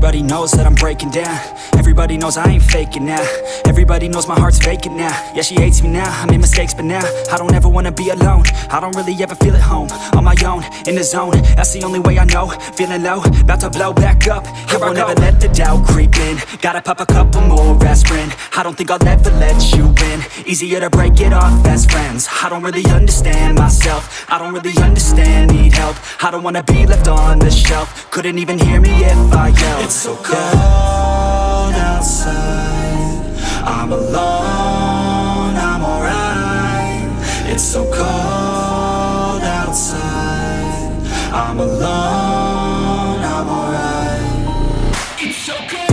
Everybody knows that I'm breaking down. Everybody knows I ain't faking now. Everybody knows my heart's vacant now. Yeah, she hates me now, I made mistakes but now I don't ever wanna be alone. I don't really ever feel at home. On my own, in the zone, that's the only way I know. Feeling low, about to blow back up. I won't ever let the doubt creep in. Gotta pop a couple more aspirin. I don't think I'll ever let you in. Easier to break it off as friends. I don't really understand myself. I don't really understand, need help. I don't wanna be left on the shelf. Couldn't even hear me if I yelled. It's so cold outside, I'm alone, I'm alright. It's so cold outside, I'm alone, I'm alright. It's so cold.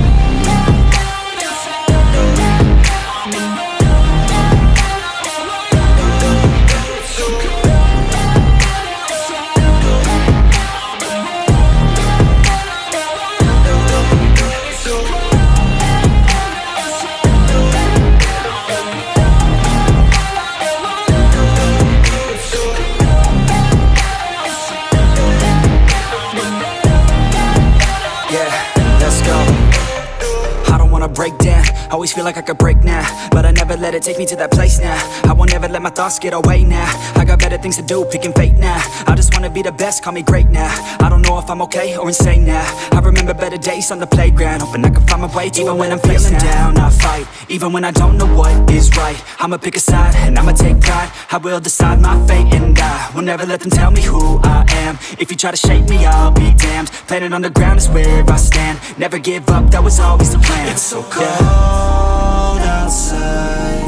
Break down, always feel like I could break now, but I never let it take me to that place now. I won't ever let my thoughts get away now. I got better things to do, picking fate now. I just wanna be the best, call me great now. I don't know if I'm okay or insane now. I remember better days on the playground, hoping I can find my way. Even when I'm feeling down, I fight. Even when I don't know what is right, I'ma pick a side and I'ma take pride. I will decide my fate and I will never let them tell me who I am. If you try to shape me, I'll be damned. Planet on the ground is where I stand. Never give up, that was always the plan. It's so cold outside,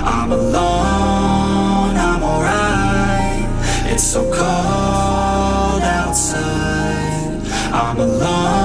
I'm alone, I'm alright. It's so cold outside, I'm alone.